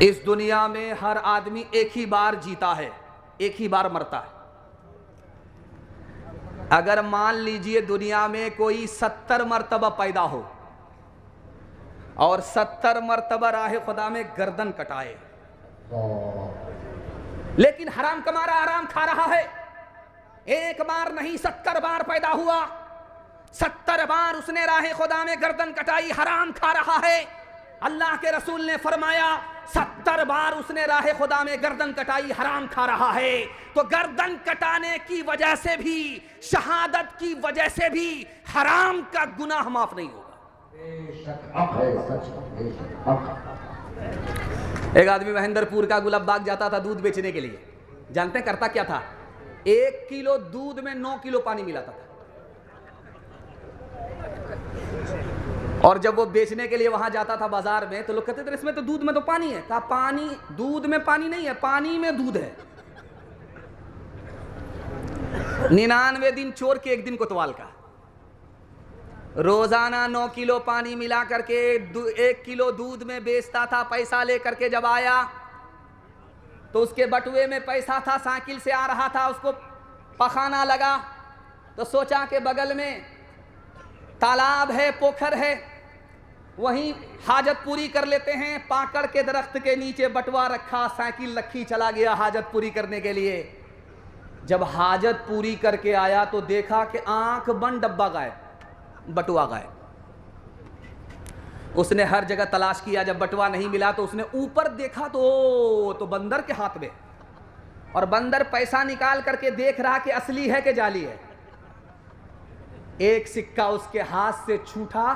इस दुनिया में हर आदमी एक ही बार जीता है, एक ही बार मरता है। अगर मान लीजिए दुनिया में कोई 70 मरतबा पैदा हो और 70 मरतबा राह खुदा में गर्दन कटाए, लेकिन हराम कमा रहा, हराम खा रहा है। एक बार नहीं 70 बार पैदा हुआ, 70 बार उसने राह खुदा में गर्दन कटाई, हराम खा रहा है। अल्लाह के रसूल ने फरमाया 70 बार उसने राह खुदा में गर्दन कटाई, हराम खा रहा है। तो गर्दन कटाने की वजह से भी, शहादत की वजह से भी हराम का गुनाह माफ नहीं होगा। एक आदमी महेंद्रपुर का गुलाब बाग जाता था दूध बेचने के लिए। जानते हैं करता क्या था? 1 किलो दूध में 9 किलो पानी मिलाता था। और जब वो बेचने के लिए वहां जाता था बाजार में, तो लोग कहते थे इसमें तो दूध में तो पानी है। कहा पानी, दूध में पानी नहीं है, पानी में दूध है। 99 दिन चोर के 1 दिन कोतवाल का। रोजाना 9 किलो पानी मिला करके 1 किलो दूध में बेचता था। पैसा लेकर के जब आया तो उसके बटुए में पैसा था, साइकिल से आ रहा था, उसको पखाना लगा तो सोचा कि बगल में तालाब है, पोखर है, वहीं हाजत पूरी कर लेते हैं। पाकड़ के दरख्त के नीचे बटुआ रखा, साइकिल रखी, चला गया हाजत पूरी करने के लिए। जब हाजत पूरी करके आया तो देखा कि आंख बंद, डब्बा गायब, बटुआ गायब। उसने हर जगह तलाश किया, जब बटुआ नहीं मिला तो उसने ऊपर देखा तो बंदर के हाथ में, और बंदर पैसा निकाल करके देख रहा कि असली है कि जाली है। एक सिक्का उसके हाथ से छूटा,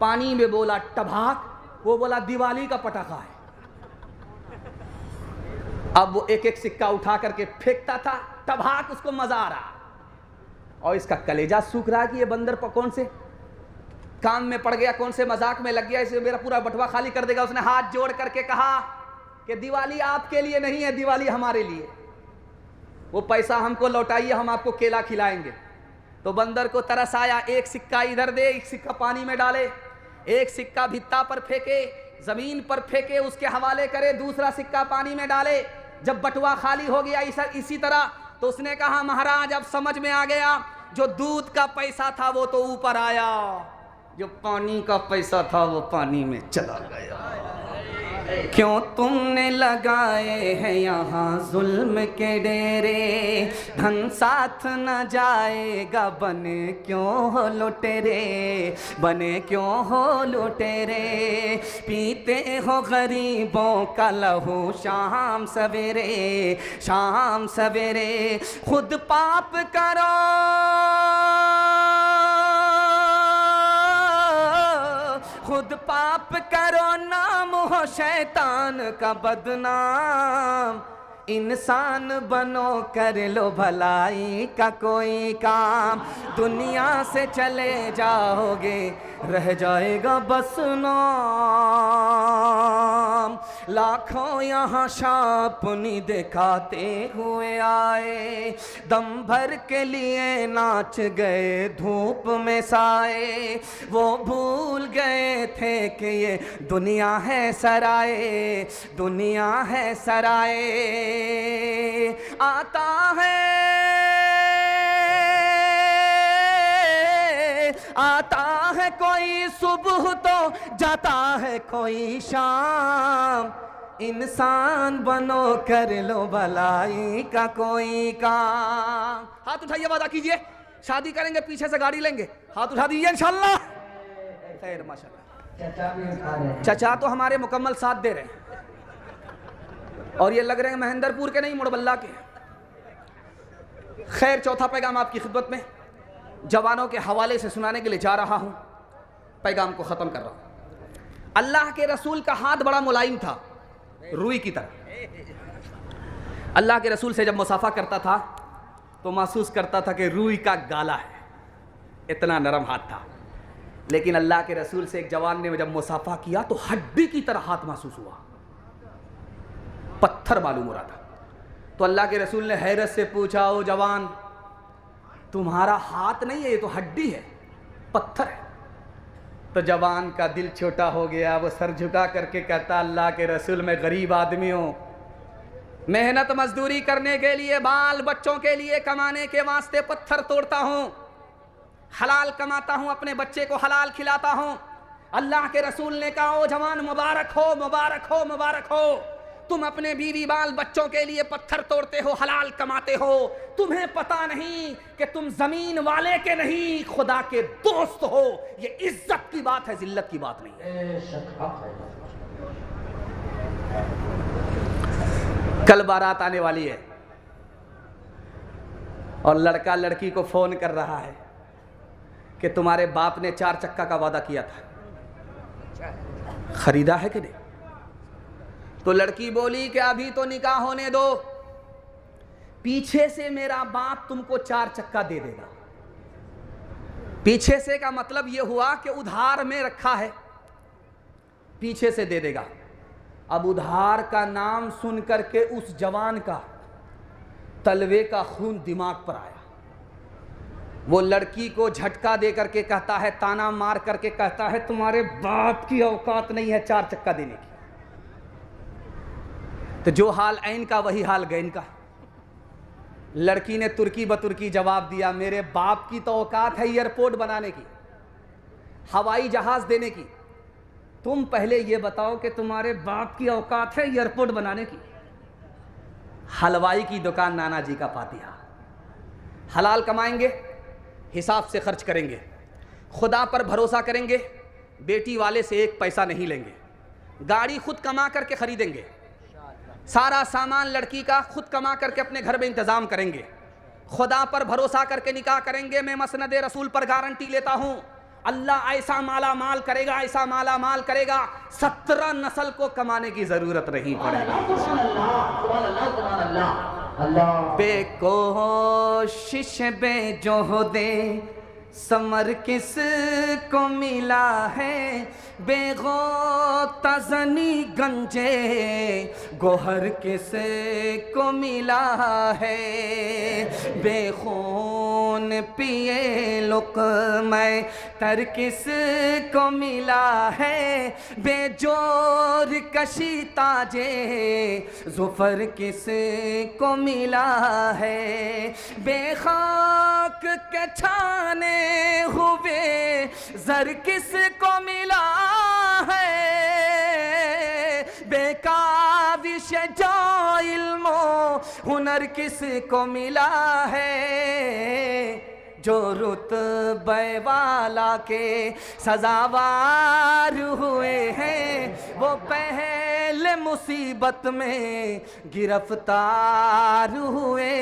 पानी में बोला टभाक, वो बोला दिवाली का पटाखा है। अब वो एक एक सिक्का उठा करके फेंकता था, टभाक, उसको मजा आ रहा, और इसका कलेजा सूख रहा कि ये बंदर कौन से काम में पड़ गया, कौन से मजाक में लग गया, इसे मेरा पूरा बटुआ खाली कर देगा। उसने हाथ जोड़ करके कहा कि दिवाली आपके लिए नहीं है, दिवाली हमारे लिए, वो पैसा हमको लौटाइए, हम आपको केला खिलाएंगे। तो बंदर को तरस आया, एक सिक्का इधर दे, एक सिक्का पानी में डाले, एक सिक्का भित्ता पर फेंके, जमीन पर फेंके, उसके हवाले करे, दूसरा सिक्का पानी में डाले। जब बटुआ खाली हो गया इसी तरह, तो उसने कहा महाराज अब समझ में आ गया, जो दूध का पैसा था वो तो ऊपर आया, जो पानी का पैसा था वो पानी में चला गया। क्यों तुमने लगाए हैं यहाँ जुल्म के डेरे, धन साथ न जाएगा, बने क्यों हो लुटेरे, बने क्यों हो लुटेरे। पीते हो गरीबों का लहू शाम सवेरे, शाम सवेरे। खुद पाप करो, खुद पाप करो, नाम हो शैतान का बदनाम। इंसान बनो, कर लो भलाई का कोई काम। दुनिया से चले जाओगे, रह जाएगा बस नाम। लाखों यहाँ शापनी दिखाते हुए आए, दम भर के लिए नाच गए धूप में साए। वो भूल गए थे कि ये दुनिया है सराए, दुनिया है सराए। आता है, आता है कोई सुबह तो जाता है कोई शाम। इंसान बनो, कर लो भलाई का कोई काम। हाथ उठाइए, वादा कीजिए, शादी करेंगे, पीछे से गाड़ी लेंगे, हाथ उठा दीजिए इंशाल्लाह। खैर माशाल्लाह, चचा तो हमारे मुकम्मल साथ दे रहे हैं, और ये लग रहे हैं महेंद्रपुर के नहीं, मुड़बल्ला के। खैर, चौथा पैगाम आपकी खिदमत में जवानों के हवाले से सुनाने के लिए जा रहा हूं। पैगाम को ख़त्म कर रहा हूं। अल्लाह के रसूल का हाथ बड़ा मुलायम था, रुई की तरह। अल्लाह के रसूल से जब मुसाफा करता था तो महसूस करता था कि रुई का गाला है, इतना नरम हाथ था। लेकिन अल्लाह के रसूल से एक जवान ने जब मुसाफा किया तो हड्डी की तरह हाथ महसूस हुआ, पत्थर मालूम हो रहा था। तो अल्लाह के रसूल ने हैरत से पूछा, ओ जवान, तुम्हारा हाथ नहीं है, ये तो हड्डी है, पत्थर है। तो जवान का दिल छोटा हो गया। वो सर झुका करके कहता, अल्लाह के रसूल, मैं गरीब आदमी हूँ, मेहनत मजदूरी करने के लिए, बाल बच्चों के लिए कमाने के वास्ते पत्थर तोड़ता हूँ, हलाल कमाता हूँ, अपने बच्चे को हलाल खिलाता हूँ। अल्लाह के रसूल ने कहा, ओ जवान, मुबारक हो, मुबारक हो, मुबारक हो, तुम अपने बीवी बाल बच्चों के लिए पत्थर तोड़ते हो, हलाल कमाते हो। तुम्हें पता नहीं कि तुम जमीन वाले के नहीं, खुदा के दोस्त हो। ये इज्जत की बात है, जिल्लत की बात नहीं है। कल बारात आने वाली है और लड़का लड़की को फोन कर रहा है कि तुम्हारे बाप ने 4 चक्का का वादा किया था, खरीदा है कि नहीं? तो लड़की बोली कि अभी तो निकाह होने दो, पीछे से मेरा बाप तुमको 4 चक्का दे देगा। पीछे से का मतलब यह हुआ कि उधार में रखा है, पीछे से दे देगा। अब उधार का नाम सुन करके उस जवान का तलवे का खून दिमाग पर आया। वो लड़की को झटका दे करके कहता है, ताना मार करके कहता है, तुम्हारे बाप की औकात नहीं है 4 चक्का देने की। तो जो हाल ऐन का वही हाल गैन का। लड़की ने तुर्की बतुर्की जवाब दिया, मेरे बाप की तो औकात है एयरपोर्ट बनाने की, हवाई जहाज देने की, तुम पहले ये बताओ कि तुम्हारे बाप की औकात है एयरपोर्ट बनाने की। हलवाई की दुकान नाना जी का फातिहा। हलाल कमाएंगे, हिसाब से खर्च करेंगे, खुदा पर भरोसा करेंगे, बेटी वाले से 1 पैसा नहीं लेंगे, गाड़ी खुद कमा करके खरीदेंगे, सारा सामान लड़की का खुद कमा करके अपने घर में इंतजाम करेंगे, खुदा पर भरोसा करके निकाह करेंगे। मैं मसनद रसूल पर गारंटी लेता हूं, अल्लाह ऐसा माला माल करेगा, ऐसा माला माल करेगा, 17 नस्ल को कमाने की जरूरत नहीं पड़ेगी। बेकोशिश बेजोहदे समर किस को मिला है, बेगोता ज़नी गंजे गोहर किस को मिला है, बेखून पिए लुक़्मे तर किस को मिला है, बेजोर कशी ताजे ज़ुफ़र किस को मिला है, बेखाक के छाने हुए ज़र किस को मिला है, बेकाविश जो इल्मो हुनर किस को मिला है, जो रुतबे वाला के सजावार हुए हैं, वो पहले मुसीबत में गिरफ्तार हुए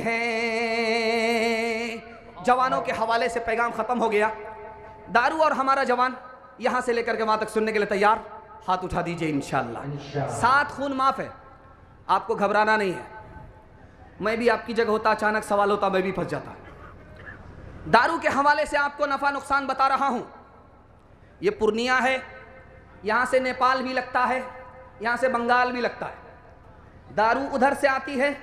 हैं। जवानों के हवाले से पैगाम ख़त्म हो गया। दारू और हमारा जवान यहाँ से लेकर के वहाँ तक सुनने के लिए तैयार? हाथ उठा दीजिए इंशाअल्लाह। 7 खून माफ़ है, आपको घबराना नहीं है। मैं भी आपकी जगह होता, अचानक सवाल होता, मैं भी फंस जाता। दारू के हवाले से आपको नफ़ा नुकसान बता रहा हूँ। ये पूर्णिया है, यहाँ से नेपाल भी लगता है, यहाँ से बंगाल भी लगता है। दारू उधर से आती है,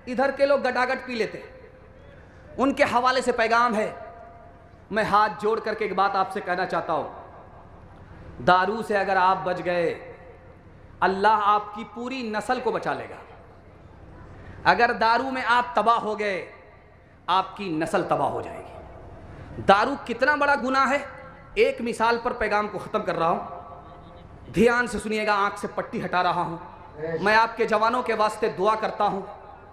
इधर के लोग गटागट पी लेते हैं। उनके हवाले से पैगाम है। मैं हाथ जोड़ करके एक बात आपसे कहना चाहता हूँ, दारू से अगर आप बच गए, अल्लाह आपकी पूरी नस्ल को बचा लेगा। अगर दारू में आप तबाह हो गए, आपकी नस्ल तबाह हो जाएगी। दारू कितना बड़ा गुनाह है, एक मिसाल पर पैगाम को ख़त्म कर रहा हूँ। ध्यान से सुनिएगा, आँख से पट्टी हटा रहा हूँ। मैं आपके जवानों के वास्ते दुआ करता हूँ,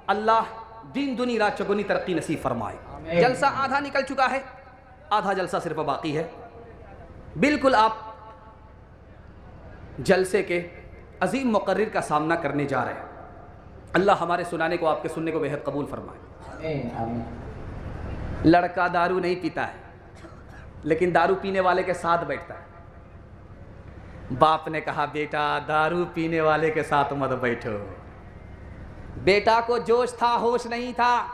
अल्लाह दिन दुनी रात चौगुनी तरक्की नसीब फरमाए। जलसा आधा निकल चुका है, आधा जलसा सिर्फ बाकी है। बिल्कुल आप जलसे के अजीम मुकर्रिर का सामना करने जा रहे हैं। अल्लाह हमारे सुनाने को, आपके सुनने को बेहद कबूल फरमाए। लड़का दारू नहीं पीता है, लेकिन दारू पीने वाले के साथ बैठता है। बाप ने कहा, बेटा दारू पीने वाले के साथ मत बैठो। बेटा को जोश था, होश नहीं था,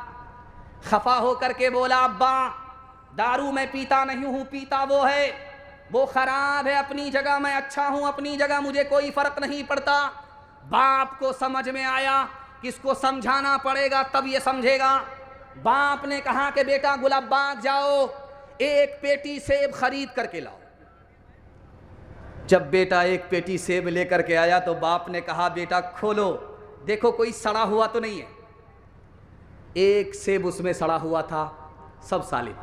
खफा हो करके बोला, अब्बा दारू मैं पीता नहीं हूँ, पीता वो है, वो खराब है। अपनी जगह मैं अच्छा हूँ, अपनी जगह मुझे कोई फर्क नहीं पड़ता। बाप को समझ में आया कि इसको समझाना पड़ेगा, तब ये समझेगा। बाप ने कहा कि बेटा गुलाबबाग जाओ, 1 पेटी सेब खरीद करके लाओ। जब बेटा एक पेटी सेब लेकर के आया तो बाप ने कहा बेटा खोलो, देखो कोई सड़ा हुआ तो नहीं है। एक सेब उसमें सड़ा हुआ था, सब सालिम।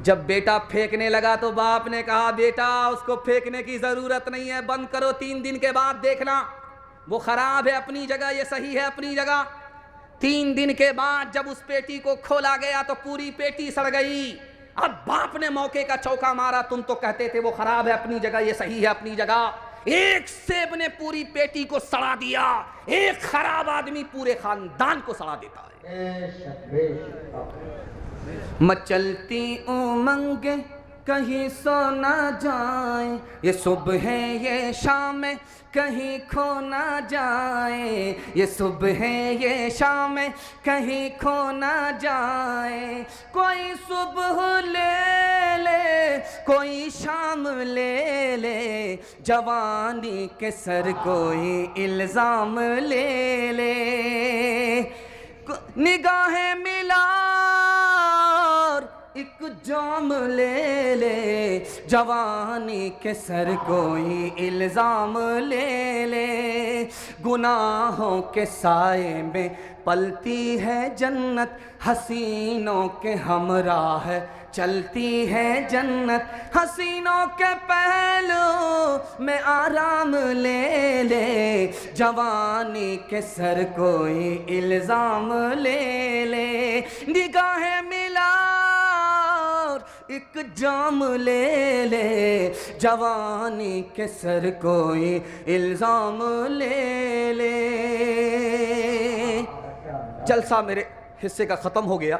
जब बेटा फेंकने लगा तो बाप ने कहा बेटा उसको फेंकने की ज़रूरत नहीं है, बंद करो, 3 दिन के बाद देखना। वो ख़राब है अपनी जगह, ये सही है अपनी जगह। 3 दिन के बाद जब उस पेटी को खोला गया तो पूरी पेटी सड़ गई। अब बाप ने मौके का चौका मारा, तुम तो कहते थे वो ख़राब है अपनी जगह, ये सही है अपनी जगह। एक सेब ने पूरी पेटी को सड़ा दिया। एक खराब आदमी पूरे खानदान को सड़ा देता है। मचलती उमंग कहीं सो ना जाए, ये सुबह ये शाम कहीं खो ना जाए, ये सुबह ये शाम कहीं खो ना जाए। कोई सुबह ले ले कोई शाम ले ले, जवानी के सर कोई इल्ज़ाम ले ले। निगाहें मिला एक जाम ले ले, जवानी के सर कोई इल्ज़ाम ले ले। गुनाहों के साए में पलती है जन्नत, हसीनों के हमराह चलती है जन्नत। हसीनों के पहलू में आराम ले ले, जवानी के सर कोई इल्ज़ाम ले ले। निगाहें मिला एक जाम ले ले, जवानी के सर कोई इल्ज़ाम ले ले। जलसा मेरे हिस्से का ख़त्म हो गया।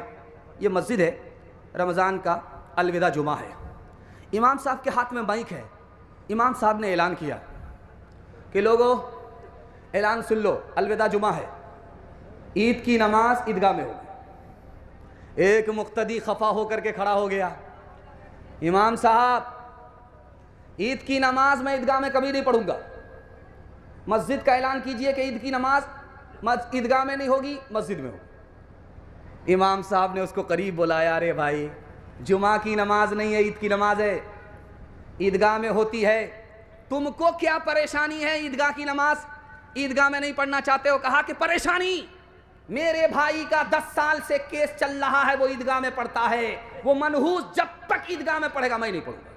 ये मस्जिद है, रमज़ान का अलविदा जुमा है। इमाम साहब के हाथ में माइक है। इमाम साहब ने ऐलान किया कि लोगों ऐलान सुन लो, अलविदा जुमा है, ईद की नमाज ईदगाह में होगी। एक मुक्तदी खफा होकर के खड़ा हो गया, इमाम साहब ईद की नमाज मैं ईदगाह में कभी नहीं पढ़ूंगा। मस्जिद का ऐलान कीजिए कि ईद की नमाज ईदगाह में नहीं होगी, मस्जिद में होगी। इमाम साहब ने उसको करीब बुलाया, अरे भाई जुमा की नमाज नहीं है, ईद की नमाज है, ईदगाह में होती है। तुमको क्या परेशानी है ईदगाह की नमाज ईदगाह में नहीं पढ़ना चाहते हो? कहा कि परेशानी मेरे भाई का 10 साल से केस चल रहा है, वो ईदगाह में पढ़ता है, वो मनहूस जब तक ईदगाह में पढ़ेगा मैं नहीं पढ़ूंगा।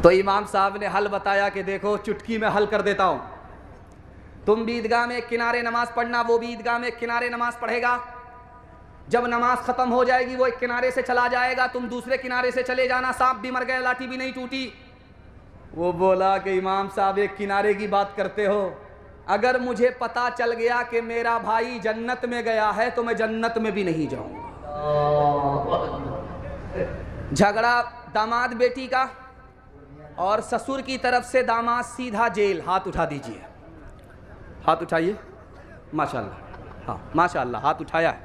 तो इमाम साहब ने हल बताया कि देखो चुटकी में हल कर देता हूं, तुम भी ईदगाह में किनारे नमाज पढ़ना, वो भी ईदगाह में किनारे नमाज पढ़ेगा। जब नमाज खत्म हो जाएगी वो एक किनारे से चला जाएगा, तुम दूसरे किनारे से चले जाना, सांप भी मर गया लाठी भी नहीं टूटी। वो बोला कि इमाम साहब एक किनारे की बात करते हो, अगर मुझे पता चल गया कि मेरा भाई जन्नत में गया है तो मैं जन्नत में भी नहीं जाऊंगा। झगड़ा दामाद बेटी का और ससुर की तरफ से दामाद सीधा जेल। हाथ उठा दीजिए, हाथ उठाइए, माशाल्लाह, हाँ माशाल्लाह, हाथ उठाया है।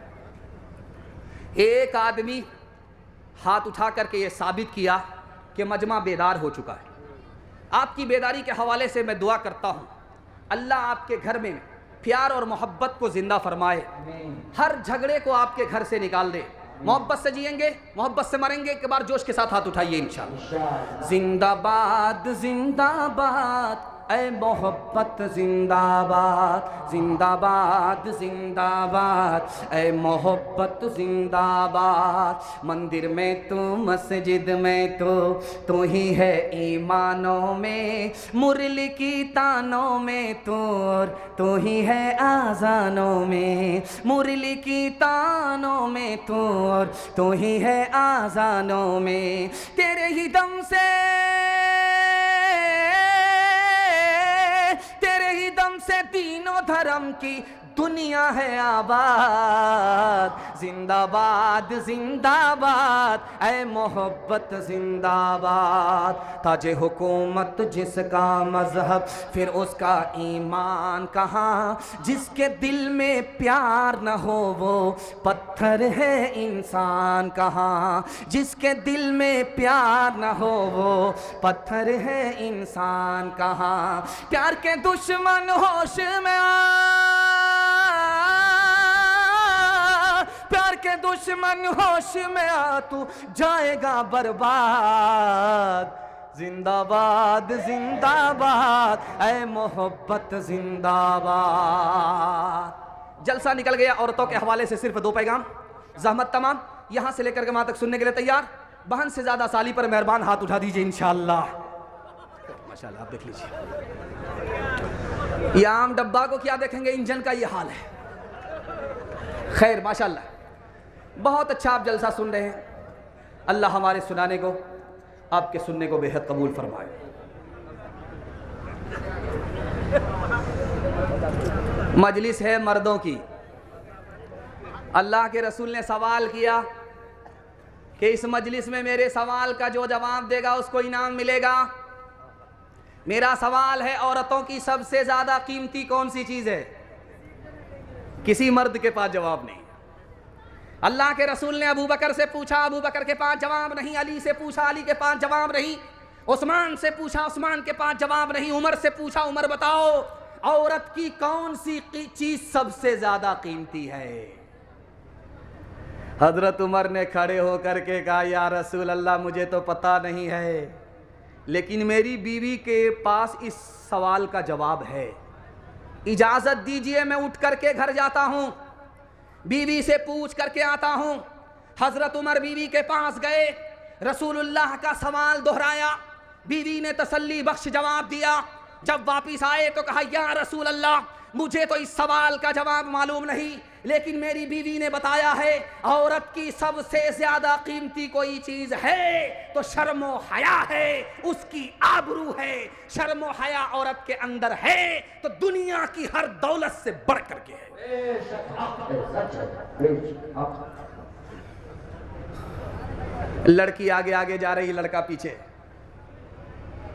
एक आदमी हाथ उठा करके ये साबित किया कि मजमा बेदार हो चुका है। आपकी बेदारी के हवाले से मैं दुआ करता हूँ, अल्लाह आपके घर में प्यार और मोहब्बत को जिंदा फरमाए, हर झगड़े को आपके घर से निकाल दे। मोहब्बत से जिएंगे, मोहब्बत से मरेंगे। एक बार जोश के साथ हाथ उठाइए इंशाअल्लाह। जिंदाबाद जिंदाबाद ऐ मोहब्बत जिंदाबाद, जिंदाबाद जिंदाबाद ऐ मोहब्बत जिंदाबाद। मंदिर में तू, मस्जिद में तू ही है ईमानों में, मुरली की तानों में तू ही है आजानों में, मुरली की तानों में तू ही है आजानों में। तेरे ही दम से तीनों धर्म की दुनिया है आबाद। जिंदाबाद जिंदाबाद ऐ मोहब्बत जिंदाबाद। ताजे हुकूमत जिसका मजहब फिर उसका ईमान कहाँ, जिसके दिल में प्यार न हो वो पत्थर है इंसान कहाँ, जिसके दिल में प्यार न हो वो पत्थर है इंसान कहाँ। प्यार के दुश्मन होश में प्यार के दुश्मन होश में आ, तू जाएगा बर्बाद। जिंदाबाद जिंदाबाद ऐ मोहब्बत जिंदाबाद। जलसा निकल गया। औरतों के हवाले से सिर्फ 2 पैगाम, ज़हमत तमाम। यहां से लेकर के वहां तक सुनने के लिए तैयार? बहन से ज्यादा साली पर मेहरबान हाथ उठा दीजिए इंशाअल्लाह। माशाअल्लाह, आप देख लीजिए। ये आम डब्बा को क्या देखेंगे, इंजन का ये हाल है। खैर माशाअल्लाह, बहुत अच्छा आप जलसा सुन रहे हैं। अल्लाह हमारे सुनाने को, आपके सुनने को बेहद कबूल फरमाए। मजलिस है मर्दों की। अल्लाह के रसूल ने सवाल किया कि इस मजलिस में मेरे सवाल का जो जवाब देगा उसको इनाम मिलेगा। मेरा सवाल है, औरतों की सबसे ज्यादा कीमती कौन सी चीज है? किसी मर्द के पास जवाब नहीं। अल्लाह के रसूल ने अबू बकर से पूछा, अबू बकर के पास जवाब नहीं। अली से पूछा, अली के पास जवाब नहीं। उस्मान से पूछा, उस्मान के पास जवाब नहीं। उमर से पूछा, उमर बताओ औरत की कौन सी चीज सबसे ज्यादा कीमती है? हजरत उमर ने खड़े होकर के कहा, या रसूल अल्लाह मुझे तो पता नहीं है, लेकिन मेरी बीवी के पास इस सवाल का जवाब है। इजाजत दीजिए मैं उठ करके घर जाता हूं, बीवी से पूछ करके आता हूं। हजरत उमर बीवी के पास गए, रसूलुल्लाह का सवाल दोहराया। बीवी ने तसल्ली बख्श जवाब दिया। जब वापिस आए तो कहा, या रसूल अल्लाह मुझे तो इस सवाल का जवाब मालूम नहीं, लेकिन मेरी बीवी ने बताया है औरत की सबसे ज्यादा कीमती कोई चीज है तो शर्मो हया है, उसकी आबरू है। शर्मो हया औरत के अंदर है तो दुनिया की हर दौलत से बढ़ करके है। लड़की आगे आगे जा रही, लड़का पीछे।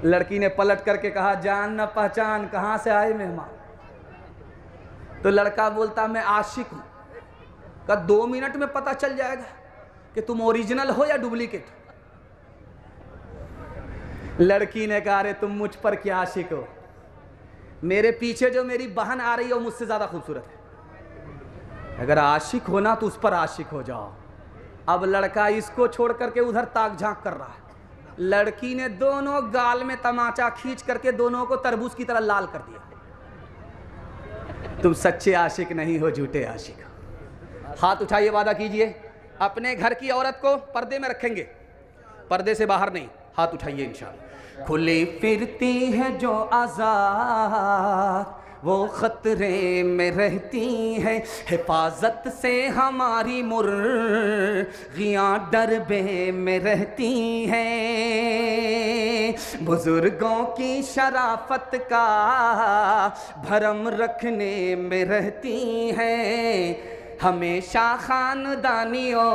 लड़की ने पलट करके कहा, जान न पहचान, कहां से आए मेहमान? तो लड़का बोलता, मैं आशिक हूं। का 2 मिनट में पता चल जाएगा कि तुम ओरिजिनल हो या डुप्लीकेट। लड़की ने कहा, अरे तुम मुझ पर क्या आशिक हो? मेरे पीछे जो मेरी बहन आ रही है वो मुझसे ज्यादा खूबसूरत है। अगर आशिक हो ना तो उस पर आशिक हो जाओ। अब लड़का इसको छोड़ करके उधर ताक झांक कर रहा है। लड़की ने दोनों गाल में तमाचा खींच करके दोनों को तरबूज की तरह लाल कर दिया। तुम सच्चे आशिक नहीं हो, झूठे आशिक हो। हाथ उठाइए, वादा कीजिए अपने घर की औरत को पर्दे में रखेंगे, पर्दे से बाहर नहीं। हाथ उठाइए इंशाअल्लाह। खुली फिरती है जो आजाद वो खतरे में रहती है, हिफाजत से हमारी मुर्गियाँ डरबे में रहती हैं। बुजुर्गों की शराफत का भरम रखने में रहती हैं, हमेशा खानदानियों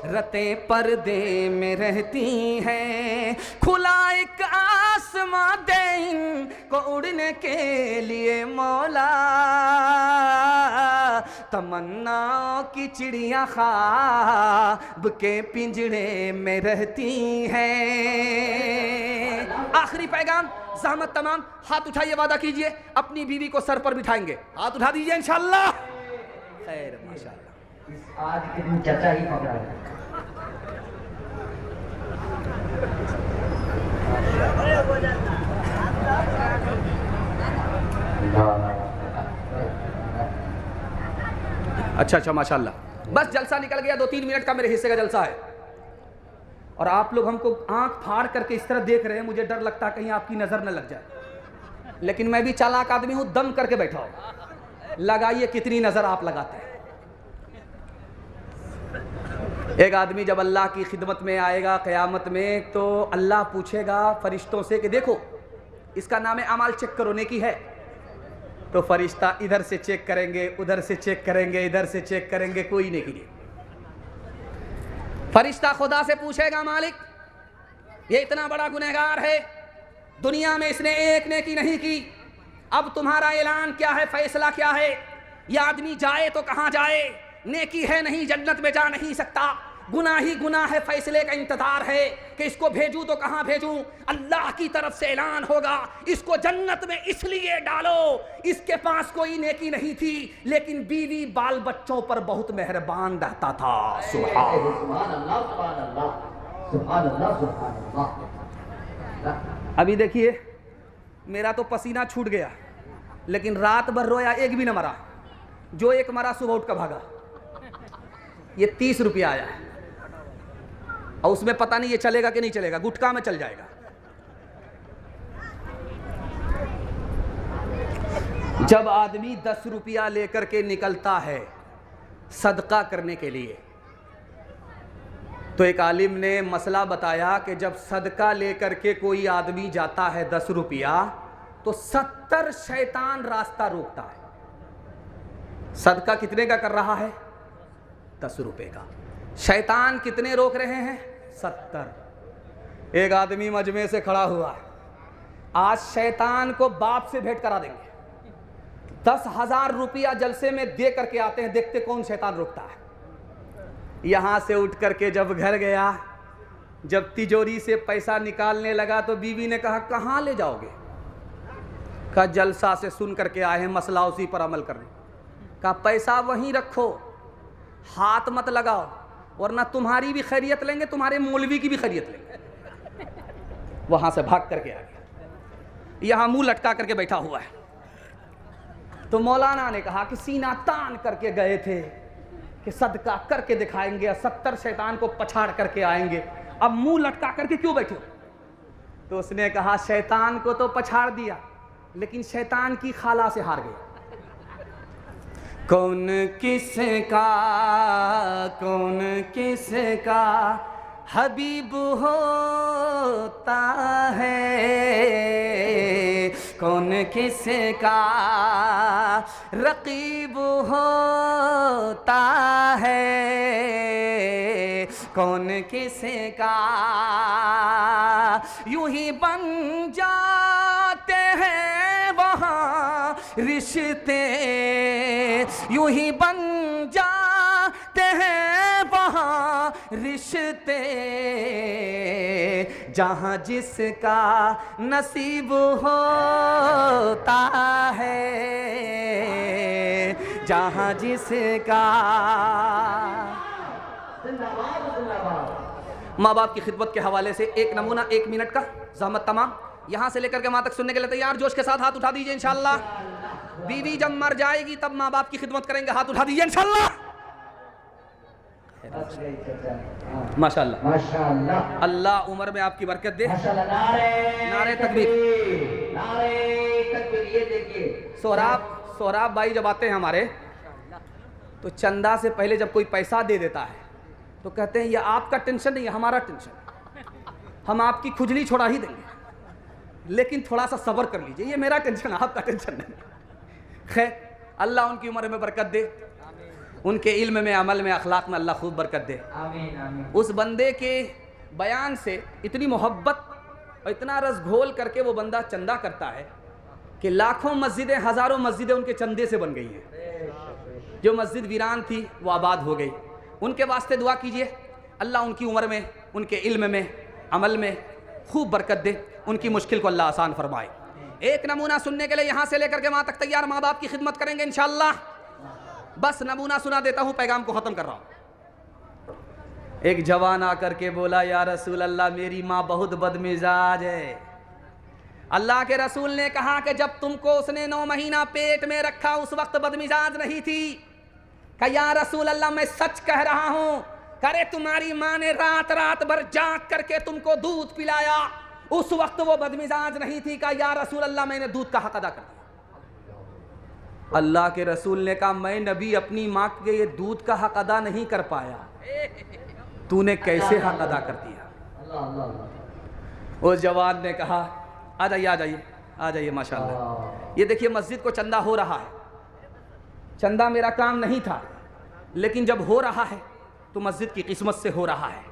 रते पर्दे में रहती हैं। खुला एक आसमां दे इनको उड़ने के लिए मौला, तमन्नाओं की चिड़िया ख्वाब के पिंजड़े में रहती हैं। आखिरी पैगाम, ज़हमत तमाम। हाथ उठाइए, वादा कीजिए अपनी बीवी को सर पर बिठाएंगे। हाथ उठा दीजिए इंशाअल्लाह। खैर माशाअल्लाह, आज के दिन चर्चा ही पकड़ा है। अच्छा माशाअल्लाह। बस जलसा निकल गया, 2-3 मिनट का मेरे हिस्से का जलसा है। और आप लोग हमको आंख फाड़ करके इस तरह देख रहे हैं, मुझे डर लगता है कहीं आपकी नजर न लग जाए। लेकिन मैं भी चालाक आदमी हूं, दम करके बैठा हूं। लगाइए कितनी नजर आप लगाते हैं। एक आदमी जब अल्लाह की खिदमत में आएगा क़यामत में, तो अल्लाह पूछेगा फरिश्तों से कि देखो इसका नाम अमाल चेक करो, नेकी है। तो फरिश्ता इधर से चेक करेंगे, उधर से चेक करेंगे, इधर से चेक करेंगे, कोई नेकी नहीं। फरिश्ता खुदा से पूछेगा, मालिक ये इतना बड़ा गुनहगार है, दुनिया में इसने एक नेकी नहीं की, अब तुम्हारा ऐलान क्या है, फैसला क्या है? यह आदमी जाए तो कहां जाए? नेकी है नहीं, जन्नत में जा नहीं सकता, गुनाह ही गुनाह है, फैसले का इंतजार है कि इसको भेजूं तो कहां भेजूं? अल्लाह की तरफ से ऐलान होगा, इसको जन्नत में इसलिए डालो, इसके पास कोई नेकी नहीं थी, लेकिन बीवी बाल बच्चों पर बहुत मेहरबान रहता था। सुभान अल्लाह, सुभान अल्लाह, सुभान अल्लाह, सुभान अल्लाह। अभी देखिए मेरा तो पसीना छूट गया, लेकिन रात भर रोया, एक भी न मरा। जो एक मरा सुबह उठ कर भागा। ये 30 रुपया आया है और उसमें पता नहीं ये चलेगा कि नहीं चलेगा, गुटखा में चल जाएगा। जब आदमी 10 रुपया लेकर के निकलता है सदका करने के लिए, तो एक आलिम ने मसला बताया कि जब सदका लेकर के कोई आदमी जाता है 10 रुपया, तो 70 शैतान रास्ता रोकता है। सदका कितने का कर रहा है? 10 रुपए का। शैतान कितने रोक रहे हैं? 70। एक आदमी मजमे से खड़ा हुआ, आज शैतान को बाप से भेंट करा देंगे, 10,000 रुपया जलसे में दे करके आते हैं, देखते कौन शैतान रुकता है। यहां से उठ करके जब घर गया, जब तिजोरी से पैसा निकालने लगा तो बीवी ने कहा कहां ले जाओगे? कहा जलसा से सुन करके आए हैं, मसला उसी पर अमल करने। कहा पैसा वहीं रखो, हाथ मत लगाओ, वरना तुम्हारी भी खैरियत लेंगे, तुम्हारे मौलवी की भी खैरियत लेंगे। वहां से भाग करके आ गया, यहां मुंह लटका करके बैठा हुआ है। तो मौलाना ने कहा कि सीना तान करके गए थे कि सदका करके दिखाएंगे, 70 शैतान को पछाड़ करके आएंगे, अब मुंह लटका करके क्यों बैठे हो? तो उसने कहा शैतान को तो पछाड़ दिया, लेकिन शैतान की खाला से हार गए। कौन किसका हबीब होता है, कौन किसका रकीब होता है, कौन किसका यूं ही बन जाते हैं वहाँ रिश्ते, यूं ही बन जाते हैं वहाँ रिश्ते, जहाँ जिसका नसीब होता है, जहाँ जिसका। माँ बाप की खिदमत के हवाले से एक नमूना, 1 मिनट का, ज़हमत तमाम। यहाँ से लेकर के वहाँ तक सुनने के लिए तैयार? जोश के साथ हाथ उठा दीजिए इंशाअल्लाह। बीवी जब मर जाएगी तब माँ बाप की खिदमत करेंगे, हाथ उठा दीजिए इंशाअल्लाह। माशाअल्लाह माशाअल्लाह, अल्लाह उम्र में आपकी बरकत दे। नारे तकबीर, नारे तकबीर। ये देखिए सोहराब भाई जब आते हैं हमारे, तो चंदा से पहले जब कोई पैसा दे देता है तो कहते हैं ये आपका टेंशन नहीं है, हमारा टेंशन, हम आपकी खुजली छोड़ा ही देंगे, लेकिन थोड़ा सा सब्र कर लीजिए, ये मेरा टेंशन, आपका टेंशन नहीं। खैर, अल्लाह उनकी उम्र में बरकत दे, उनके इल्म में, अमल में, अखलाक में अल्लाह खूब बरकत दे। आमीन आमीन। उस बंदे के बयान से इतनी मोहब्बत और इतना रस घोल करके वो बंदा चंदा करता है कि लाखों मस्जिदें, हज़ारों मस्जिदें उनके चंदे से बन गई हैं। जो मस्जिद वीरान थी वो आबाद हो गई। उनके वास्ते दुआ कीजिए, अल्लाह उनकी उम्र में, उनके इल्म में, अमल में खूब बरकत दे, उनकी मुश्किल को अल्लाह आसान फरमाए। एक नमूना सुनने के लिए यहाँ से लेकर के वहाँ तक तैयार? माँ बाप की खिदमत करेंगे इंशाअल्लाह। बस नमूना सुना देता हूँ, पैगाम को ख़त्म कर रहा हूँ। एक जवान आकर के बोला, या रसूल अल्लाह, मेरी माँ बहुत बदमिजाज है। अल्लाह के रसूल ने कहा कि जब तुमको उसने 9 महीना पेट में रखा उस वक्त बदमिजाज नहीं थी। कहा या रसूल अल्लाह, मैं सच कह रहा हूँ। करे तुम्हारी माँ ने रात रात भर जाग करके तुमको दूध पिलाया, उस वक्त वो बदमिजाज नहीं थी। कहा या रसूल अल्लाह, मैंने दूध का हक अदा कर दिया। अल्लाह के रसूल ने कहा, मैं नबी अपनी माँ के ये दूध का हक अदा नहीं कर पाया, तूने कैसे हक अदा कर दिया? उस जवान ने कहा, आ जाइए आ जाइए आ जाइए, माशाअल्लाह। ये देखिए मस्जिद को चंदा हो रहा है। चंदा मेरा काम नहीं था, लेकिन जब हो रहा है तो मस्जिद की किस्मत से हो रहा है।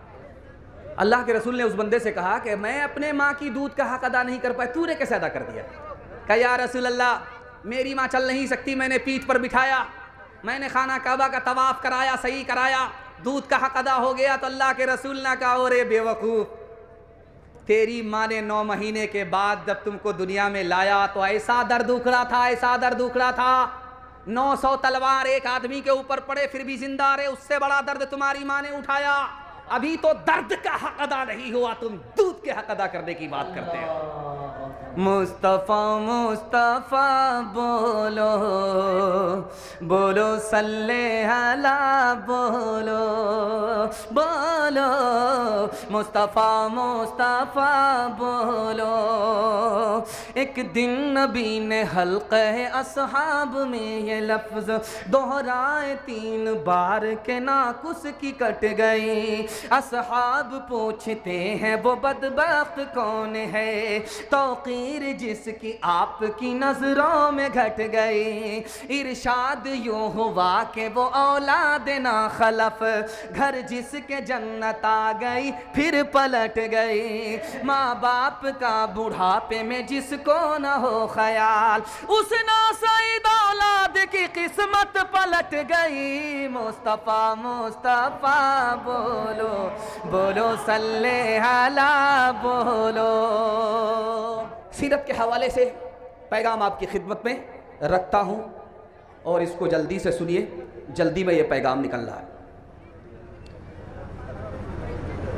अल्लाह के रसूल ने उस बंदे से कहा कि मैं अपने माँ की दूध का हक अदा नहीं कर पाया, तूने कैसे अदा कर दिया? कहा या रसूल अल्लाह, मेरी माँ चल नहीं सकती, मैंने पीठ पर बिठाया, मैंने खाना काबा का तवाफ कराया, सही कराया, दूध का हक अदा हो गया। तो अल्लाह के रसूल ने कहा, ओरे बेवकूफ़, तेरी माँ ने 9 महीने के बाद जब तुमको दुनिया में लाया तो ऐसा दर्द उखड़ा था, ऐसा दर्द उखड़ा था, 900 तलवार एक आदमी के ऊपर पड़े फिर भी जिंदा रहे, उससे बड़ा दर्द तुम्हारी माँ ने उठाया। अभी तो दर्द का हक अदा नहीं हुआ, तुम दूध के हक अदा करने की बात करते हो। मुस्तफ़ा मुस्तफ़ा बोलो बोलो सल्ले अला बोलो बोलो मुस्तफ़ा मुस्तफ़ा बोलो। एक दिन नबी ने हल्क़े असहाब में ये लफ्ज़ दोहराए 3 बार के नाकुस की कट गई। असहाब पूछते हैं वो बदबख्त कौन है, तौक़ीर जिसकी आपकी नजरों में घट गई। इरशाद यूं हुआ कि वो औलाद ना खलफ, घर जिसके जन्नत आ गई फिर पलट गई। माँ बाप का बुढ़ापे में जिसको न हो ख्याल, उस नासईद औलाद की किस्मत पलट गई। मुस्तफ़ा मुस्तफ़ा बोलो बोलो सल्ले अला बोलो। सीरत के हवाले से पैगाम आपकी खिदमत में रखता हूँ और इसको जल्दी से सुनिए, जल्दी में ये पैगाम निकल रहा है।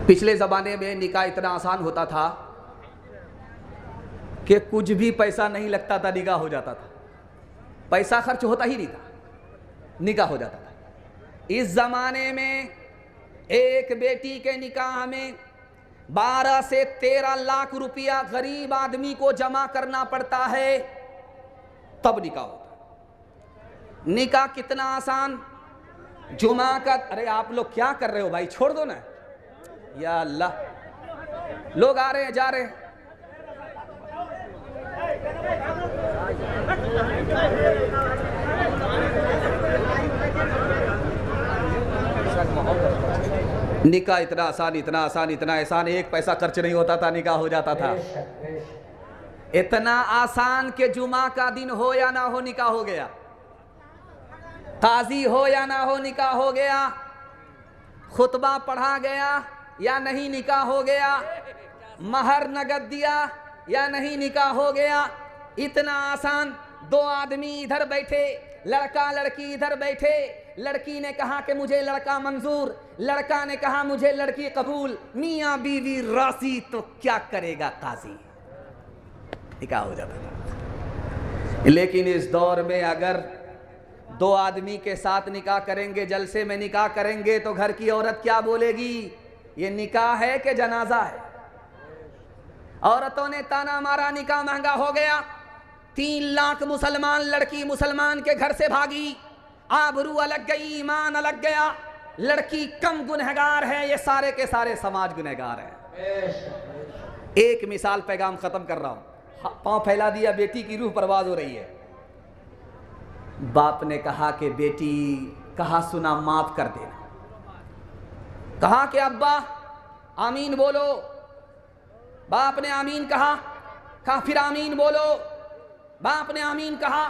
पिछले ज़माने में निकाह इतना आसान होता था कि कुछ भी पैसा नहीं लगता था, निकाह हो जाता था। पैसा खर्च होता ही नहीं था, निकाह हो जाता था। इस ज़माने में एक बेटी के निकाह में 12 से 13 लाख रुपया गरीब आदमी को जमा करना पड़ता है, तब निकाह होता है। निकाह कितना आसान, जुमा का। अरे आप लोग क्या कर रहे हो भाई, छोड़ दो ना। या अल्लाह, लोग आ रहे हैं जा रहे हैं। निकाह इतना आसान इतना आसान इतना आसान, एक पैसा खर्च नहीं होता था, निकाह हो जाता था। इतना आसान कि जुमा का दिन हो या ना हो निकाह हो गया, काजी हो या ना हो निकाह हो गया, खुतबा पढ़ा गया या नहीं निकाह हो गया, महर नगद दिया या नहीं निकाह हो गया। इतना आसान। 2 आदमी इधर बैठे, लड़का लड़की इधर बैठे, लड़की ने कहा कि मुझे लड़का मंजूर, लड़का ने कहा मुझे लड़की कबूल, मियाँ बीवी राजी, तो क्या करेगा काजी, निकाह हो जाता था। लेकिन इस दौर में अगर 2 आदमी के साथ निकाह करेंगे, जलसे में निकाह करेंगे, तो घर की औरत क्या बोलेगी, ये निकाह है कि जनाजा है। औरतों ने ताना मारा, निकाह महंगा हो गया। 3 लाख मुसलमान लड़की मुसलमान के घर से भागी, आबरू अलग गई, ईमान अलग गया। लड़की कम गुनहगार है, ये सारे के सारे समाज गुनहगार है। एक मिसाल, पैगाम खत्म कर रहा हूं। पांव फैला दिया, बेटी की रूह परवाज हो रही है। बाप ने कहा कि बेटी, कहा सुना माफ कर देना। कहा कि अब्बा आमीन बोलो। बाप ने आमीन कहा, फिर आमीन बोलो। बाप ने आमीन कहा,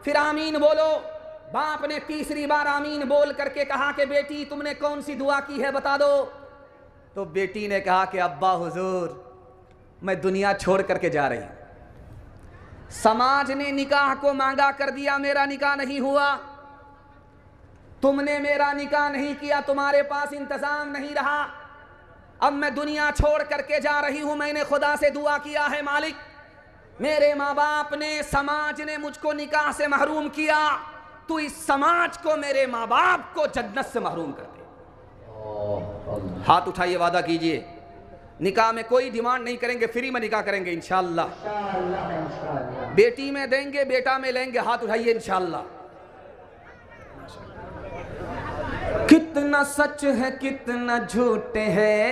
फिर आमीन बोलो। बाप ने तीसरी बार आमीन बोल करके कहा कि बेटी तुमने कौन सी दुआ की है बता दो। तो बेटी ने कहा कि अब्बा हुजूर, मैं दुनिया छोड़ करके जा रही हूं, समाज ने निकाह को मांगा कर दिया, मेरा निकाह नहीं हुआ, तुमने मेरा निकाह नहीं किया, तुम्हारे पास इंतजाम नहीं रहा, अब मैं दुनिया छोड़ करके जा रही हूं। मैंने खुदा से दुआ किया है, मालिक मेरे माँ बाप ने, समाज ने मुझको निकाह से महरूम किया, तू इस समाज को, मेरे माँ बाप को जन्नत से महरूम कर दे। हाथ उठाइए, वादा कीजिए, निकाह में कोई डिमांड नहीं करेंगे, फ्री में निकाह करेंगे इंशाअल्लाह। बेटी में देंगे, बेटा में लेंगे, हाथ उठाइए इंशाअल्लाह। कितना सच है कितना झूठ है,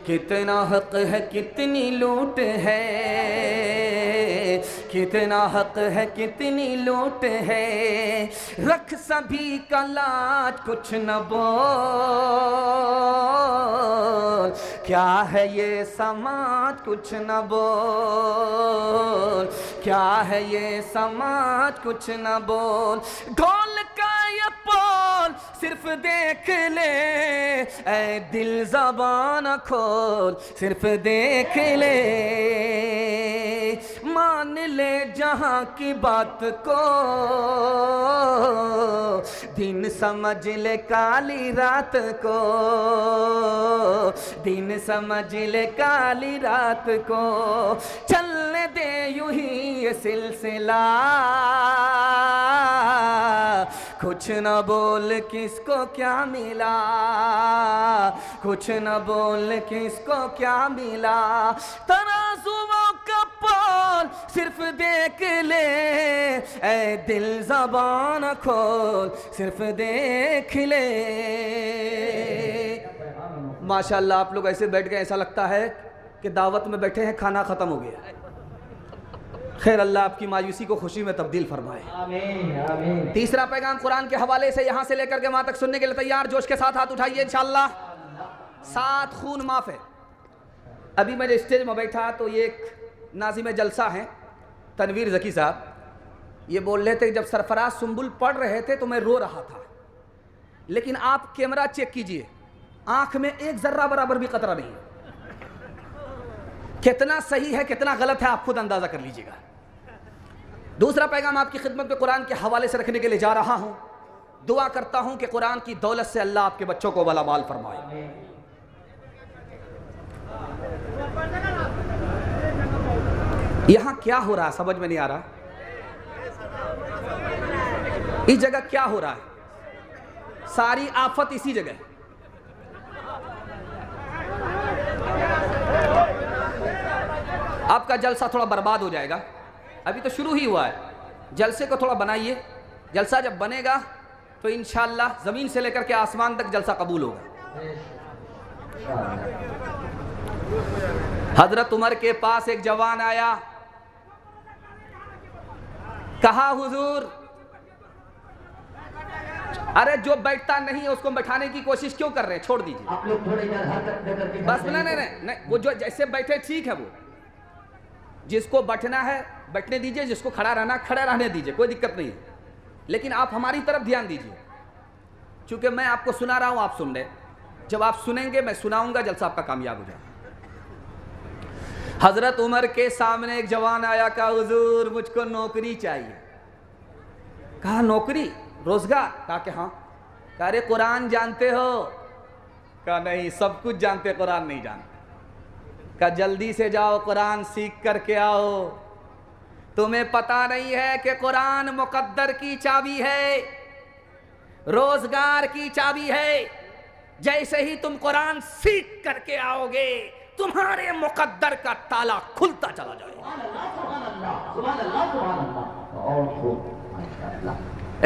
कितना हक है कितनी लूट है, कितना हक है कितनी लूट है, रख सभी का लाज कुछ न बोल, क्या है ये समाज कुछ न बोल, क्या है ये समाज कुछ न बोल। ढोल का ये बोल सिर्फ देख ले, ऐ दिल ज़बान खोल सिर्फ देख ले, मान ले जहां की बात को, दिन समझ ले काली रात को, दिन समझ ले काली रात को, चलने दे यूं ही ये सिलसिला, कुछ न बोल किसको क्या मिला, कुछ न बोल किसको क्या मिला, तराजुओं का पोल सिर्फ देख ले, ऐ दिल ज़बान खोल सिर्फ देख ले। माशाल्लाह आप लोग ऐसे बैठ गए, ऐसा लगता है कि दावत में बैठे हैं, खाना ख़त्म हो गया। खैर, अल्लाह आपकी मायूसी को खुशी में तब्दील फरमाए। आमीन आमीन। तीसरा पैगाम कुरान के हवाले से यहाँ से लेकर के वहाँ तक सुनने के लिए तैयार? जोश के साथ हाथ उठाइए इंशाअल्लाह। 7 खून माफ़ है। अभी मैं स्टेज में बैठा तो ये एक नाज़िम जलसा हैं तनवीर ज़की साहब, ये बोल रहे थे जब सरफराज सुंबुल पढ़ रहे थे तो मैं रो रहा था, लेकिन आप कैमरा चेक कीजिए, आंख में एक जर्रा बराबर भी कतरा नहीं है। कितना सही है कितना गलत है आप खुद अंदाजा कर लीजिएगा। दूसरा पैगाम आपकी खिदमत में कुरान के हवाले से रखने के लिए जा रहा हूं। दुआ करता हूं कि कुरान की दौलत से अल्लाह आपके बच्चों को वलामाल फरमाए। यहां क्या हो रहा है समझ में नहीं आ रहा, इस जगह क्या हो रहा है, सारी आफत इसी जगह। आपका जलसा थोड़ा बर्बाद हो जाएगा, अभी तो शुरू ही हुआ है। जलसे को थोड़ा बनाइए, जलसा जब बनेगा तो इंशाअल्लाह ज़मीन से लेकर के आसमान तक जलसा कबूल होगा। हजरत उमर के पास एक जवान आया, कहा हुजूर, अरे जो बैठता नहीं है उसको बैठाने की कोशिश क्यों कर रहे हैं, छोड़ दीजिए। आप लोग थोड़ी देर हरकत देकर के बस नहीं, वो जो जैसे बैठे ठीक है, वो जिसको बैठना है बैठने दीजिए, जिसको खड़ा रहना खड़ा रहने दीजिए, कोई दिक्कत नहीं है। लेकिन आप हमारी तरफ ध्यान दीजिए, क्योंकि मैं आपको सुना रहा हूं, आप सुन रहे। जब आप सुनेंगे मैं सुनाऊंगा, जलसा आपका कामयाब हो जाए। हजरत उमर के सामने एक जवान आया, कहा हुजूर मुझको नौकरी चाहिए। कहा नौकरी, रोजगार? कहा कि हाँ। कहा अरे कुरान जानते हो? कहा नहीं, सब कुछ जानते, कुरान नहीं जानते। कहा जल्दी से जाओ कुरान सीख करके आओ, तुम्हें पता नहीं है कि कुरान मुकद्दर की चाबी है, रोजगार की चाबी है। जैसे ही तुम कुरान सीख करके आओगे तुम्हारे मुकद्दर का ताला खुलता चला जाएगा।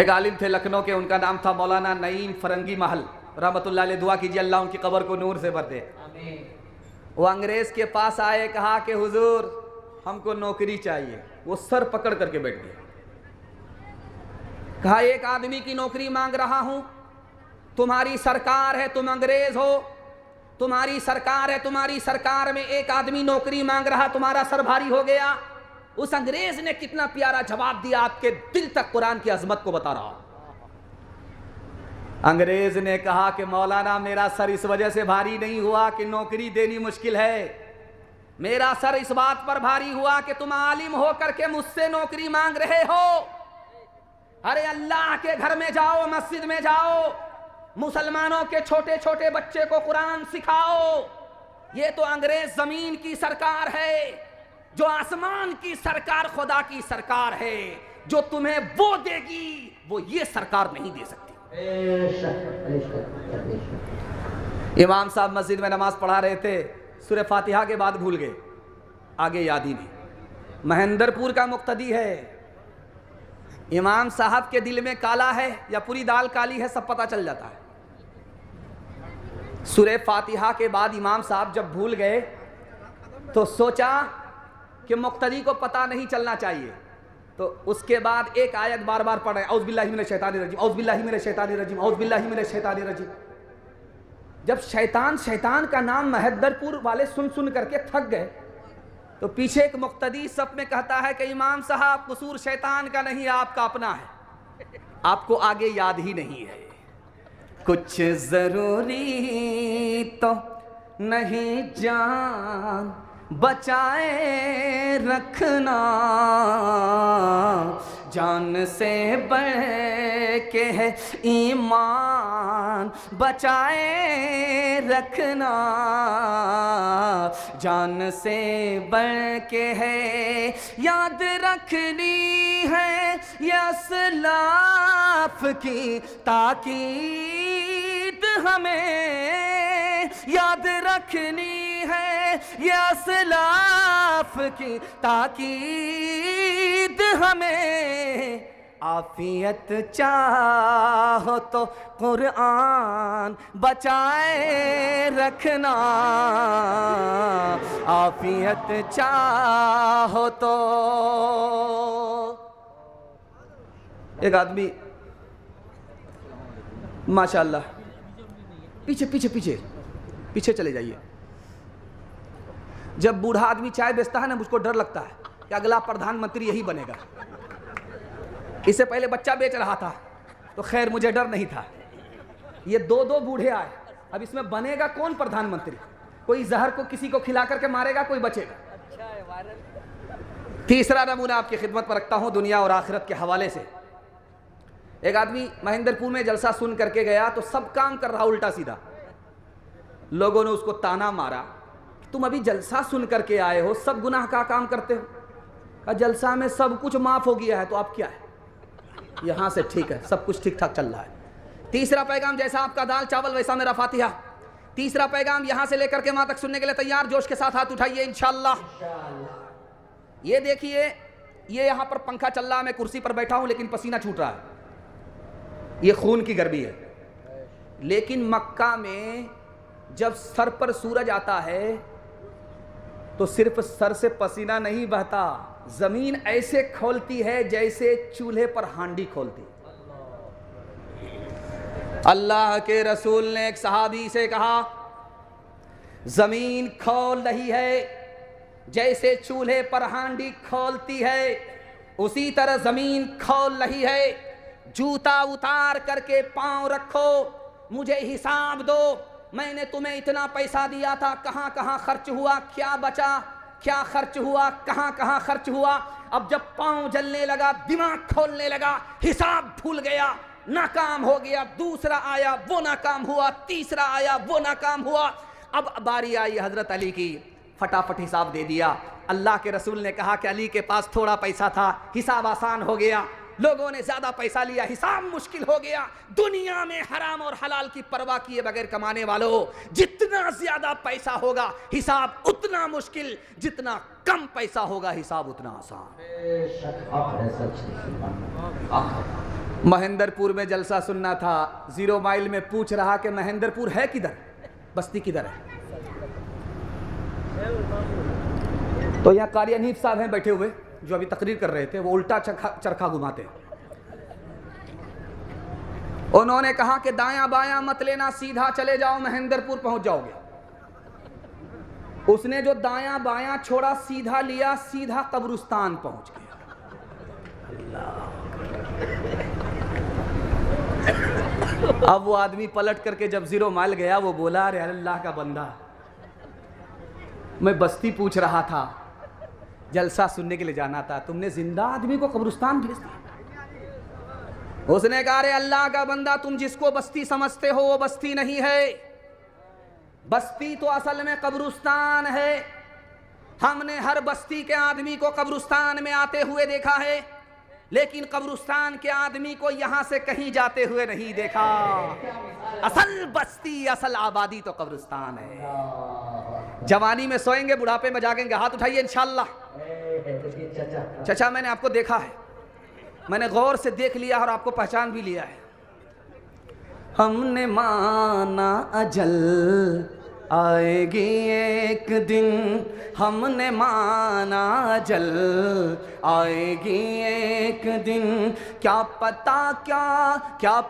एक आलिम थे लखनऊ के, उनका नाम था मौलाना नईम फरंगी महल रहमतुल्लाह अलैह। दुआ कीजिए अल्लाह उनकी कब्र को नूर से भर दे। वो अंग्रेज के पास आए, कहा कि हुजूर हमको नौकरी चाहिए। वो सर पकड़ करके बैठ गए। कहा एक आदमी की नौकरी मांग रहा हूं, तुम्हारी सरकार है, तुम अंग्रेज हो, तुम्हारी सरकार है, तुम्हारी सरकार में एक आदमी नौकरी मांग रहा, तुम्हारा सर भारी हो गया। उस अंग्रेज ने कितना प्यारा जवाब दिया, आपके दिल तक कुरान की अजमत को बता रहा। अंग्रेज ने कहा कि मौलाना मेरा सर इस वजह से भारी नहीं हुआ कि नौकरी देनी मुश्किल है, मेरा सर इस बात पर भारी हुआ कि तुम आलिम हो करके मुझसे नौकरी मांग रहे हो। अरे अल्लाह के घर में जाओ, मस्जिद में जाओ, मुसलमानों के छोटे छोटे बच्चे को कुरान सिखाओ। ये तो अंग्रेज जमीन की सरकार है, जो आसमान की सरकार खुदा की सरकार है, जो तुम्हें वो देगी वो ये सरकार नहीं दे सकती। इमाम साहब मस्जिद में नमाज पढ़ा रहे थे, सूरह फातिहा के बाद भूल गए, आगे याद ही नहीं। महेंद्रपुर का मुक्तदी है, इमाम साहब के दिल में काला है या पूरी दाल काली है सब पता चल जाता है। सूरह फातिहा के बाद इमाम साहब जब भूल गए तो सोचा कि मुक्तदी को पता नहीं चलना चाहिए, तो उसके बाद एक आयत बार बार पढ़े, औज़ बिल्लाहि मिनश शैतानिर रजीम, औज़ बिल्लाहि मिनश शैतानिर रजीम, औज़ बिल्लाहि मिनश शैतानिर रजीम। जब शैतान का नाम महेंद्रपुर वाले सुन सुन करके थक गए तो पीछे एक मुक्तदी सब में कहता है कि इमाम साहब कसूर शैतान का नहीं आपका अपना है, आपको आगे याद ही नहीं है। कुछ जरूरी तो नहीं जान बचाए रखना, जान से बढ़ के है ईमान, बचाए रखना, जान से बढ़ के है, याद रखनी है ये असलाफ की ताकीद हमें, याद रखनी है ये असलाफ की ताकीद हमें, आफियत चाहो तो कुरान बचाए रखना, आफियत चाहो तो। एक आदमी माशाअल्लाह, पीछे पीछे पीछे पीछे चले जाइए। जब बूढ़ा आदमी चाय बेचता है ना, मुझको डर लगता है कि अगला प्रधानमंत्री यही बनेगा। इससे पहले बच्चा बेच रहा था तो खैर मुझे डर नहीं था। ये दो दो बूढ़े आए, अब इसमें बनेगा कौन प्रधानमंत्री? कोई जहर को किसी को खिला करके मारेगा, कोई बचेगा। तीसरा नमूना आपकी खिदमत पर रखता हूं दुनिया और आखिरत के हवाले से। एक आदमी महेंद्रपुर में जलसा सुन करके गया तो सब काम कर रहा उल्टा सीधा। लोगों ने उसको ताना मारा, तुम अभी जलसा सुन करके आए हो, सब गुनाह का काम करते हो। जलसा में सब कुछ माफ हो गया है तो आप क्या है? यहां से ठीक है, सब कुछ ठीक ठाक चल रहा है। तीसरा पैगाम, जैसा आपका दाल चावल वैसा मेरा फातिहा। तीसरा पैगाम यहां से लेकर के वहां तक सुनने के लिए तैयार? जोश के साथ हाथ उठाइए इंशाअल्लाह। ये देखिए, ये यहां पर पंखा चल रहा है, मैं कुर्सी पर बैठा हूं लेकिन पसीना छूट रहा है, ये खून की गर्मी है। लेकिन मक्का में जब सर पर सूरज आता है तो सिर्फ सर से पसीना नहीं बहता, जमीन ऐसे खोलती है जैसे चूल्हे पर हांडी खोलती। अल्लाह के रसूल ने एक सहाबी से कहा, जमीन खोल रही है जैसे चूल्हे पर हांडी खोलती है, उसी तरह जमीन खोल रही है। जूता उतार करके पांव रखो, मुझे हिसाब दो, मैंने तुम्हें इतना पैसा दिया था, कहां कहां खर्च हुआ, क्या बचा, क्या खर्च हुआ, कहां कहां खर्च हुआ। अब जब पांव जलने लगा, दिमाग खोलने लगा, हिसाब भूल गया, नाकाम हो गया। दूसरा आया, वो नाकाम हुआ, तीसरा आया, वो नाकाम हुआ। अब बारी आई हजरत अली की, फटाफट हिसाब दे दिया। अल्लाह के रसूल ने कहा कि अली के पास थोड़ा पैसा था, हिसाब आसान हो गया। लोगों ने ज्यादा पैसा लिया, हिसाब मुश्किल हो गया। दुनिया में हराम और हलाल की परवाह किए बगैर कमाने वालों, जितना ज्यादा पैसा होगा हिसाब उतना मुश्किल, जितना कम पैसा होगा हिसाब उतना आसान। महेंद्रपुर में जलसा सुनना था, 0 माइल में पूछ रहा कि महेंद्रपुर है किधर, बस्ती किधर है? तो यहाँ कारी हनीफ साहब हैं बैठे हुए जो अभी तकरीर कर रहे थे, वो उल्टा चरखा घुमाते। उन्होंने कहा कि दायां बायां मत लेना, सीधा चले जाओ, महेंद्रपुर पहुंच जाओगे। उसने जो दायां बायां छोड़ा, सीधा लिया, सीधा कब्रिस्तान पहुंच गया। अब वो आदमी पलट करके जब 0 माइल गया, वो बोला, अरे अल्लाह का बंदा, मैं बस्ती पूछ रहा था, जलसा सुनने के लिए जाना था, तुमने जिंदा आदमी को कब्रिस्तान भेज दिया। उसने कहा, अरे अल्लाह का बंदा, तुम जिसको बस्ती समझते हो वो बस्ती नहीं है, बस्ती तो असल में कब्रिस्तान है। हमने हर बस्ती के आदमी को कब्रिस्तान में आते हुए देखा है, लेकिन कब्रिस्तान के आदमी को यहां से कहीं जाते हुए नहीं देखा। असल बस्ती, असल आबादी तो कब्रिस्तान है। जवानी में सोएंगे, बुढ़ापे में जागेंगे। हाथ उठाइए इंशाअल्लाह। चाचा, मैंने आपको देखा है, मैंने गौर से देख लिया और आपको पहचान भी लिया है। हमने माना अजल आएगी एक दिन, हमने माना जल आएगी एक दिन, क्या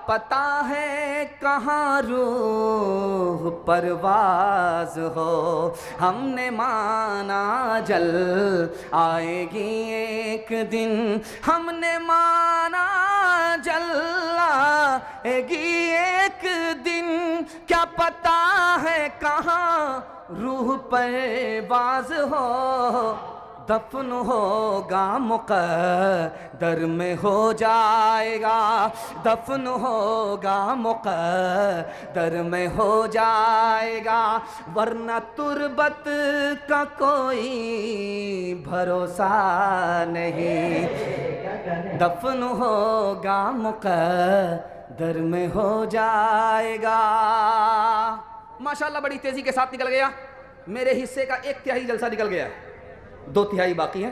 पता है कहाँ रूह परवाज हो। हमने माना जल आएगी एक दिन, हमने माना जल आएगी एक दिन, क्या पता है कहाँ रूह परवाज़ हो, दफन होगा मुक़द्दर में हो जाएगा, दफन होगा मुक़द्दर में हो जाएगा, वरना तुरबत का कोई भरोसा नहीं, दफन होगा मुक़द्दर में हो जाएगा। माशाल्लाह बड़ी तेज़ी के साथ निकल गया। मेरे हिस्से का 1/3 जलसा निकल गया है, 2/3 बाकी है।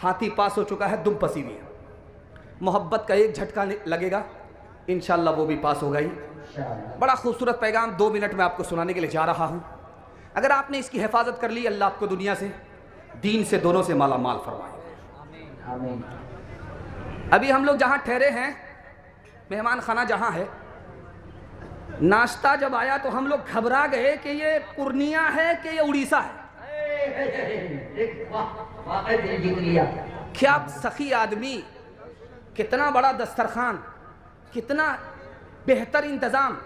हाथी पास हो चुका है, दुम पसी हुई है। मोहब्बत का एक झटका लगेगा, इंशाल्लाह वो भी पास होगा ही। बड़ा खूबसूरत पैगाम 2 मिनट में आपको सुनाने के लिए जा रहा हूँ। अगर आपने इसकी हिफाजत कर ली, अल्लाह आपको दुनिया से, दीन से, दोनों से माला माल फरमाए। आमीन। अभी हम लोग जहाँ ठहरे हैं, मेहमान खाना जहाँ है, नाश्ता जब आया तो हम लोग घबरा गए कि ये पूर्णिया है कि ये उड़ीसा है। दिल जीत लिया। क्या सखी आदमी, कितना बड़ा दस्तरखान, कितना बेहतर इंतज़ाम।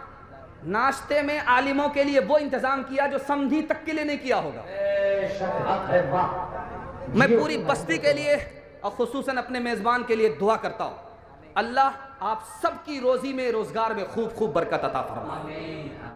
नाश्ते में आलिमों के लिए वो इंतज़ाम किया जो समझी तक के लिए नहीं किया होगा। मैं पूरी बस्ती के लिए और खुसूसन अपने मेज़बान के लिए दुआ करता हूँ, अल्लाह आप सबकी रोज़ी में, रोज़गार में खूब खूब बरकत अता फरमाए।